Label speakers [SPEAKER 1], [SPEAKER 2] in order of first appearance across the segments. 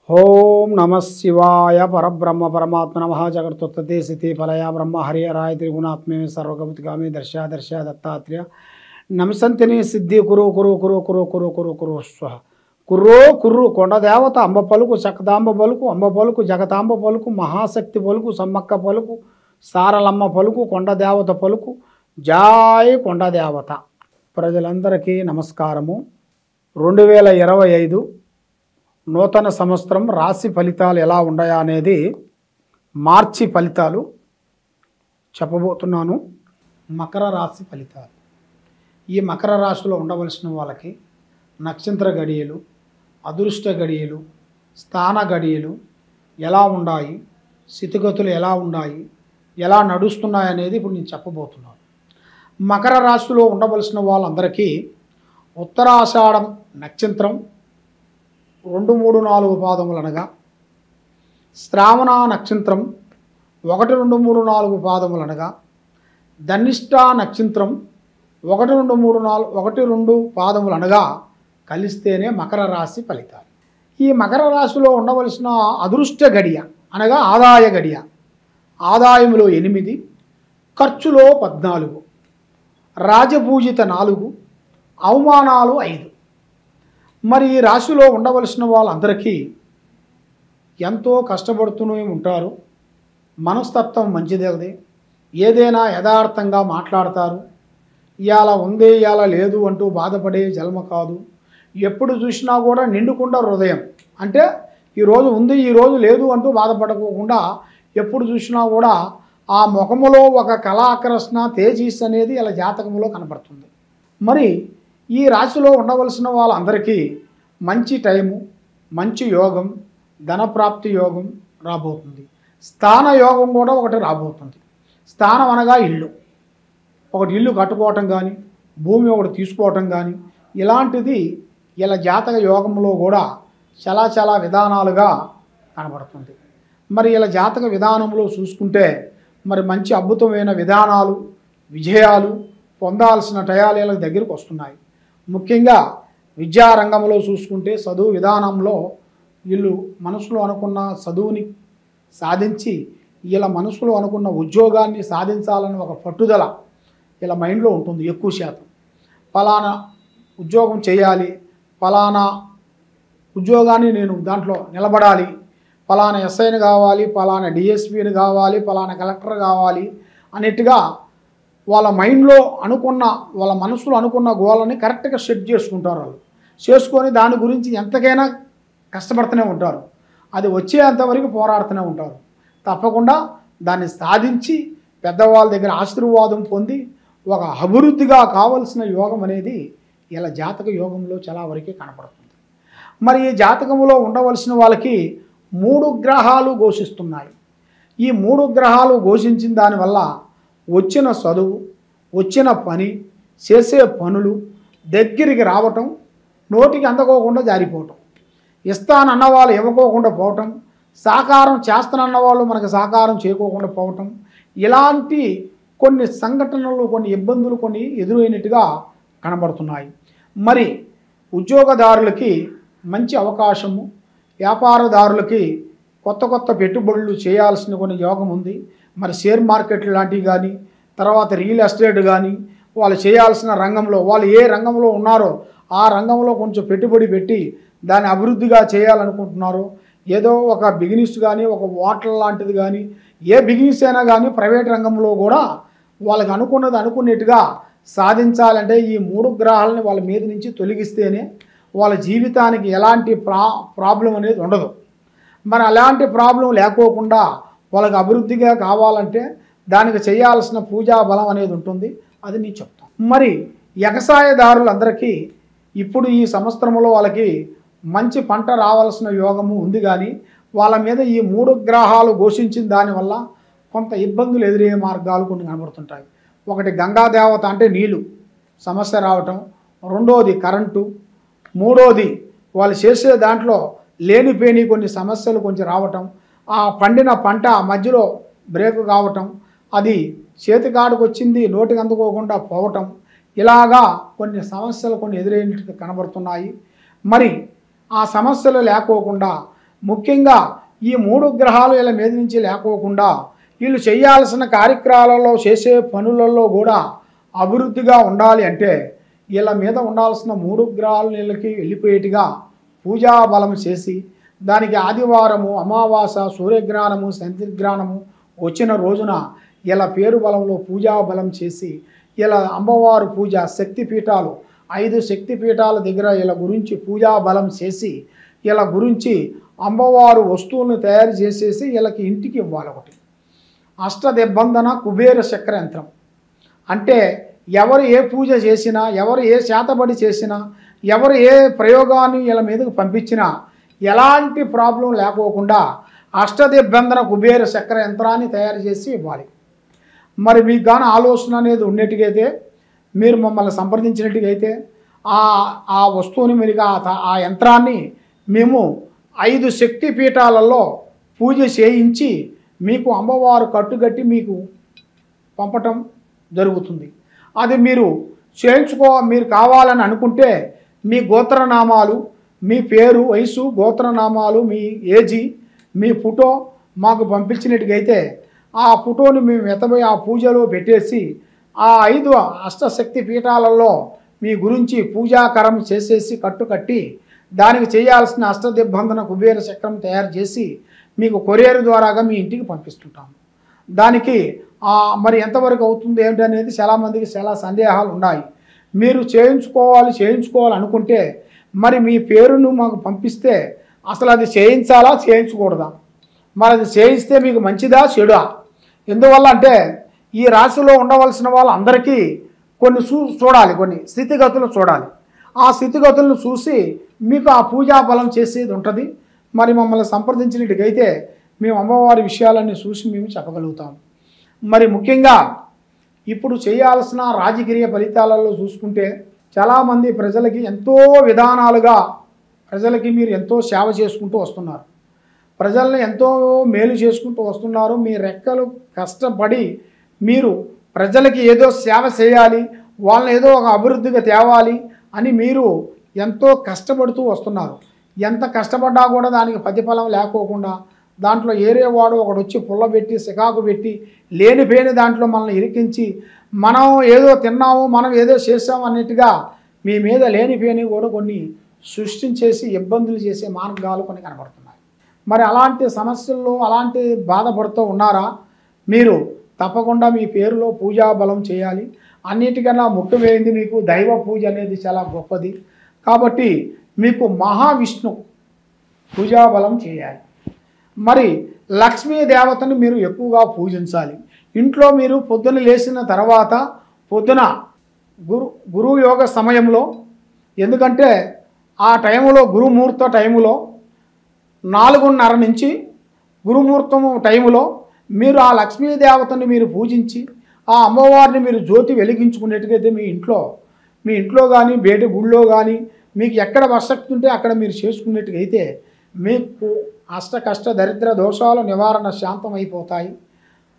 [SPEAKER 1] ఓం నమ శివాయ పరబ్రహ్మ పరమాత్మ నమ జగత్తుత్పత్తి స్థితి ఫలయ బ్రహ్మ హరిహరాయ త్రిగుణాత్మే సర్వగమతిగామి దర్శ దత్తాత్రేయ నమసంతిని సిద్ధి కురు కురు కురు కురు కురు కురు కురు స్వ కుర్రో కుర్రు కొండదేవత అంబ పలుకు చక్కదాంబ పలుకు అంబ పలుకు జగతాంబ పలుకు మహాశక్తి పలుకు సమ్మక్క పలుకు సారలమ్మ పలుకు కొండదేవత పలుకు జాయ్ కొండదేవత. ప్రజలందరికీ నమస్కారము. 2025 నూతన సంవత్సరం రాశి ఫలితాలు ఎలా ఉన్నాయా అనేది మార్చి ఫలితాలు చెప్పబోతున్నాను. మకర రాశి ఫలితాలు. ఈ మకర రాశిలో ఉండవలసిన వాళ్ళకి నక్షత్ర గడియలు, అదృష్ట గడియలు, స్థాన గడియలు ఎలా ఉన్నాయి, స్థితిగతులు ఎలా ఉన్నాయి, ఎలా నడుస్తున్నాయి అనేది ఇప్పుడు నేను చెప్పబోతున్నాను. మకర రాశిలో ఉండవలసిన వాళ్ళందరికీ ఉత్తరాషాఢం నక్షత్రం 2, 3, 4 పాదములు అనగా శ్రావణ నక్షత్రం 1, 2, 3, 4 పాదములు అనగా ధనిష్ట నక్షత్రం 1, 2, 3, 4 1, 2 పాదములు అనగా కలిస్తేనే మకర రాశి ఫలితాలు. ఈ మకర రాశిలో ఉండవలసిన అదృష్ట గడియ అనగా ఆదాయ గడియ, ఆదాయములో 8, ఖర్చులో 14, రాజపూజిత 4, అవమానాలు 5. మరి ఈ రాశిలో ఉండవలసిన వాళ్ళందరికీ ఎంతో కష్టపడుతూనే ఉంటారు. మనస్తత్వం మంచిది, ఏదైనా యథార్థంగా మాట్లాడతారు. ఇవాళ ఉంది ఇవాళ లేదు అంటూ బాధపడే జన్మ కాదు. ఎప్పుడు చూసినా కూడా నిండుకుండా హృదయం, అంటే ఈరోజు ఉంది ఈరోజు లేదు అంటూ బాధపడకోకుండా ఎప్పుడు చూసినా కూడా ఆ ముఖములో ఒక కళాకృష్ణ తేజీస్ అనేది ఇలా జాతకంలో కనపడుతుంది. మరి ఈ రాశిలో ఉండవలసిన వాళ్ళందరికీ మంచి టైము, మంచి యోగం, ధనప్రాప్తి యోగం రాబోతుంది. స్థాన యోగం కూడా ఒకటి రాబోతుంది. స్థానం అనగా ఇల్లు, ఒకటి ఇల్లు కట్టుకోవటం కానీ, భూమి ఒకటి తీసుకోవటం కానీ, ఇలాంటిది ఇలా జాతక యోగంలో కూడా చాలా విధానాలుగా కనబడుతుంది. మరి ఇలా జాతక విధానంలో చూసుకుంటే మరి మంచి అద్భుతమైన విధానాలు, విజయాలు పొందాల్సిన టయాలు ఇలా దగ్గరికి వస్తున్నాయి. ముఖ్యంగా విద్యారంగంలో చూసుకుంటే చదువు విధానంలో వీళ్ళు మనసులో అనుకున్న చదువుని సాధించి ఇలా మనసులో అనుకున్న ఉద్యోగాన్ని సాధించాలని ఒక పట్టుదల ఇలా మైండ్లో ఉంటుంది. ఎక్కువ శాతం ఫలానా ఉద్యోగం చేయాలి, ఫలానా ఉద్యోగాన్ని నేను దాంట్లో నిలబడాలి, ఫలానా ఎస్ఐని కావాలి, ఫలానా డిఎస్పీని కావాలి, ఫలానా కలెక్టర్ కావాలి అన్నట్టుగా వాళ్ళ మైండ్లో అనుకున్న, వాళ్ళ మనసులో అనుకున్న గోలని కరెక్ట్గా సెట్ చేసుకుంటారు. వాళ్ళు చేసుకొని దాని గురించి ఎంతకైనా కష్టపడుతూనే ఉంటారు. అది వచ్చేంతవరకు పోరాడుతూనే ఉంటారు. తప్పకుండా దాన్ని సాధించి పెద్దవాళ్ళ దగ్గర ఆశీర్వాదం పొంది ఒక అభివృద్ధిగా కావలసిన యోగం అనేది ఇలా జాతక యోగంలో చాలా వరకే కనపడుతుంది. మరి ఈ జాతకంలో ఉండవలసిన వాళ్ళకి 3 గ్రహాలు ఘోషిస్తున్నాయి. ఈ 3 గ్రహాలు ఘోషించిన దానివల్ల వచ్చిన చదువు, వచ్చిన పని, చేసే పనులు దగ్గరికి రావటం, నోటికి అందకోకుండా జారిపోవటం, ఇస్తానన్న వాళ్ళు ఇవ్వకోకుండా పోవటం, సాకారం చేస్తానన్న వాళ్ళు మనకు సాకారం చేయకోకుండా పోవటం, ఇలాంటి కొన్ని సంఘటనలు, కొన్ని ఇబ్బందులు కొన్ని ఎదురైనట్టుగా కనబడుతున్నాయి. మరి ఉద్యోగదారులకి మంచి అవకాశము, వ్యాపారదారులకి కొత్త పెట్టుబడులు చేయాల్సిన కొన్ని యోగం ఉంది. మరి షేర్ మార్కెట్ లాంటివి కానీ, తర్వాత రియల్ ఎస్టేట్ కానీ, వాళ్ళు చేయాల్సిన రంగంలో వాళ్ళు ఏ రంగంలో ఉన్నారో ఆ రంగంలో కొంచెం పెట్టుబడి పెట్టి దాన్ని అభివృద్ధిగా చేయాలనుకుంటున్నారో, ఏదో ఒక బిజినెస్ కానీ, ఒక హోటల్ లాంటిది కానీ, ఏ బిజినెస్ అయినా కానీ ప్రైవేట్ రంగంలో కూడా వాళ్ళకి అనుకున్నట్టుగా సాధించాలంటే ఈ 3 గ్రహాలని వాళ్ళ మీద నుంచి తొలగిస్తేనే వాళ్ళ జీవితానికి ఎలాంటి ప్రాబ్లం అనేది ఉండదు. మరి అలాంటి ప్రాబ్లం లేకోకుండా వాళ్ళకి అభివృద్ధిగా కావాలంటే దానికి చేయాల్సిన పూజా బలం అనేది ఉంటుంది. అది నేను చెప్తాను. మరి వ్యవసాయదారులందరికీ ఇప్పుడు ఈ సంవత్సరంలో వాళ్ళకి మంచి పంట రావాల్సిన యోగము ఉంది. కానీ వాళ్ళ మీద ఈ 3 గ్రహాలు ఘోషించిన దానివల్ల కొంత ఇబ్బందులు ఎదురయ్యే మార్గాలు కొన్ని కనబడుతుంటాయి. ఒకటి గంగాదేవత అంటే నీళ్ళు సమస్య రావటం, రెండోది కరెంటు, మూడోది వాళ్ళు చేసే దాంట్లో లేనిపోని కొన్ని సమస్యలు కొంచెం రావటం, ఆ పండిన పంట మధ్యలో బ్రేక్ కావటం, అది చేతికాడికి వచ్చింది నోటికి అందుకోకుండా పోవటం, ఇలాగా కొన్ని సమస్యలు కొన్ని ఎదురైనట్టుగా కనబడుతున్నాయి. మరి ఆ సమస్యలు లేకోకుండా ముఖ్యంగా ఈ 3 గ్రహాలు వీళ్ళ మీద నుంచి లేకోకుండా వీళ్ళు చేయాల్సిన కార్యక్రమాలలో చేసే పనులలో కూడా అభివృద్ధిగా ఉండాలి అంటే వీళ్ళ మీద ఉండాల్సిన 3 గ్రహాలు వీళ్ళకి వెళ్ళిపోయేట్టుగా పూజా బలం చేసి దానికి ఆదివారము అమావాస సూర్యగ్రహణము చంద్రగ్రహణము వచ్చిన రోజున ఇలా పేరు బలంలో పూజా బలం చేసి ఇలా అమ్మవారు పూజ శక్తిపీఠాలు 5 శక్తిపీఠాల దగ్గర ఇలా గురించి పూజా బలం చేసి ఇలా గురించి అమ్మవారు వస్తువులను తయారు చేసేసి వీళ్ళకి ఇంటికి ఇవ్వాలి. ఒకటి అష్టదిబ్బంధన కుబేర చక్ర యంత్రం అంటే ఎవరు ఏ పూజ చేసినా ఎవరు ఏ శాతబడి చేసినా ఎవరు ఏ ప్రయోగాన్ని వీళ్ళ మీదకు పంపించినా ఎలాంటి ప్రాబ్లం లేకోకుండా అష్టదిబ్బంధన కుబేర చక్ర యంత్రాన్ని తయారు చేసి ఇవ్వాలి. మరి మీకు కానీ ఆలోచన అనేది ఉండేట్టుగైతే మీరు మమ్మల్ని సంప్రదించినట్టుగైతే ఆ వస్తువుని మీరు ఆ యంత్రాన్ని మేము 5 శక్తి పీఠాలలో పూజ చేయించి మీకు అమ్మవారు కట్టుగట్టి మీకు పంపటం జరుగుతుంది. అది మీరు మీరు కావాలని అనుకుంటే మీ గోత్రనామాలు మీ పేరు వయసు గోత్రనామాలు మీ ఏజీ మీ ఫోటో మాకు పంపించినట్టుగైతే ఆ ఫోటోని మేము ఎత్తబోయి ఆ పూజలో పెట్టేసి ఆ 5 అష్టశక్తి పీఠాలలో మీ గురించి పూజాకరం చేసేసి కట్టుకట్టి దానికి చేయాల్సిన అష్టదిబ్బంధన కుబేర చక్రం తయారు చేసి మీకు కొరియర్ ద్వారాగా మీ ఇంటికి పంపిస్తుంటాము. దానికి మరి ఎంతవరకు అవుతుంది ఏమిటనేది చాలామందికి చాలా సందేహాలు ఉన్నాయి. మీరు చేయించుకోవాలనుకుంటే మరి మీ పేరును మాకు పంపిస్తే అసలు అది చేయించాలా చేయించకూడదా, మరి అది చేయిస్తే మీకు మంచిదా చెడా? ఎందువల్ల అంటే ఈ రాశిలో ఉండవలసిన వాళ్ళందరికీ కొన్ని చూడాలి, కొన్ని స్థితిగతులు చూడాలి. ఆ స్థితిగతులను చూసి మీకు ఆ పూజా బలం చేసేది ఉంటుంది. మరి మమ్మల్ని సంప్రదించినట్టుగైతే మేము అమ్మవారి విషయాలన్నీ చూసి మేము చెప్పగలుగుతాం. మరి ముఖ్యంగా ఇప్పుడు చేయాల్సిన రాజకీయ ఫలితాలలో చూసుకుంటే చాలామంది ప్రజలకి ఎంతో విధానాలుగా ప్రజలకి మీరు ఎంతో సేవ చేసుకుంటూ వస్తున్నారు, ప్రజల్ని ఎంతో మేలు చేసుకుంటూ వస్తున్నారు. మీ రెక్కలు కష్టపడి మీరు ప్రజలకి ఏదో సేవ చేయాలి, వాళ్ళని ఏదో ఒక అభివృద్ధిగా తేవాలి అని మీరు ఎంతో కష్టపడుతూ వస్తున్నారు. ఎంత కష్టపడ్డా కూడా దానికి ప్రతిఫలం లేకోకుండా దాంట్లో ఏరేవాడు ఒకడు వచ్చి పుల్లబెట్టి సికాకు పెట్టి లేనిపోయిన దాంట్లో మనల్ని ఇరికించి మనం ఏదో తిన్నాము మనం ఏదో చేసాము అన్నట్టుగా మీ మీద లేనిపోయినవి కూడా కొన్ని సృష్టించేసి ఇబ్బందులు చేసే మార్గాలు కొన్ని కనబడుతున్నాయి. మరి అలాంటి సమస్యల్లో అలాంటి బాధపడుతూ ఉన్నారా? మీరు తప్పకుండా మీ పేరులో పూజా బలం చేయాలి. అన్నిటికన్నా ముఖ్యమైనది మీకు దైవ పూజ అనేది చాలా గొప్పది కాబట్టి మీకు మహావిష్ణు పూజా బలం చేయాలి. మరి లక్ష్మీ దేవతను మీరు ఎక్కువగా పూజించాలి. ఇంట్లో మీరు పొద్దున లేచిన తర్వాత పొద్దున గురువు యోగ సమయంలో, ఎందుకంటే ఆ టైంలో గురుముహూర్త టైంలో 4:30 నుంచి గురుముహూర్తం టైంలో మీరు ఆ లక్ష్మీదేవతని మీరు పూజించి ఆ అమ్మవారిని మీరు జ్యోతి వెలిగించుకునేట్టుగైతే మీ ఇంట్లో కానీ బయట గుళ్ళో కానీ మీకు ఎక్కడ వశక్తి ఉంటే అక్కడ మీరు చేసుకునేట్టుగైతే మీకు కష్ట దరిద్ర దోషాల నివారణ శాంతం అయిపోతాయి.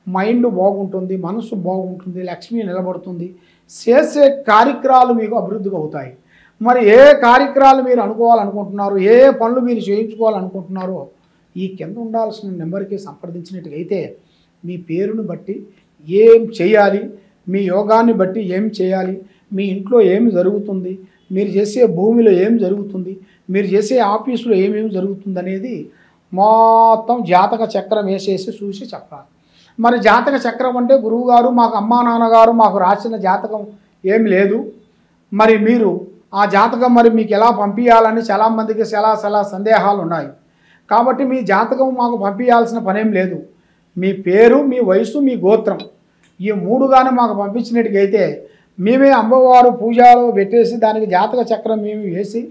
[SPEAKER 1] మైండ్ బాగుంటుంది, మనసు బాగుంటుంది, లక్ష్మి నిలబడుతుంది, చేసే కార్యక్రమాలు మీకు అభివృద్ధిగా అవుతాయి. మరి ఏ కార్యక్రమాలు మీరు అనుకోవాలనుకుంటున్నారో ఏ పనులు మీరు చేయించుకోవాలనుకుంటున్నారో ఈ కింద ఉండాల్సిన నెంబర్కి సంప్రదించినట్టుగైతే మీ పేరును బట్టి ఏం చేయాలి, మీ యోగాన్ని బట్టి ఏం చేయాలి, మీ ఇంట్లో ఏమి జరుగుతుంది, మీరు చేసే భూమిలో ఏం జరుగుతుంది, మీరు చేసే ఆఫీసులో ఏమేమి జరుగుతుంది అనేది మొత్తం జాతక చక్రం వేసేసి చూసి చెప్పాలి. మరి జాతక చక్రం అంటే గురువుగారు మాకు అమ్మా నాన్నగారు మాకు రాసిన జాతకం ఏమి లేదు, మరి మీరు ఆ జాతకం మరి మీకు ఎలా పంపించాలని చాలామందికి చాలా సందేహాలు ఉన్నాయి. కాబట్టి మీ జాతకం మాకు పంపించాల్సిన పనేం లేదు. మీ పేరు మీ వయసు మీ గోత్రం ఈ 3 కానీ మాకు పంపించినట్టుగైతే మేమే అమ్మవారు పూజలో పెట్టేసి దానికి జాతక చక్రం మేము వేసి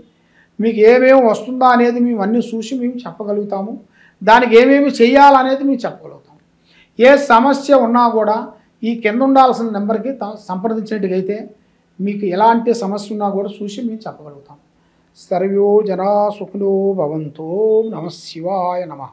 [SPEAKER 1] మీకు ఏమేమి వస్తుందా అనేది మేము అన్నీ చూసి మేము చెప్పగలుగుతాము. దానికి ఏమేమి చేయాలనేది మేము చెప్పగలుగుతాము. ఏ సమస్య ఉన్నా కూడా ఈ కింద ఉండాల్సిన నెంబర్కి సంప్రదించినట్టుగైతే మీకు ఎలాంటి సమస్య ఉన్నా కూడా చూసి మేము చెప్పగలుగుతాం. సర్వో జనా సుఖినో భవంతో. నమః శివాయ నమః.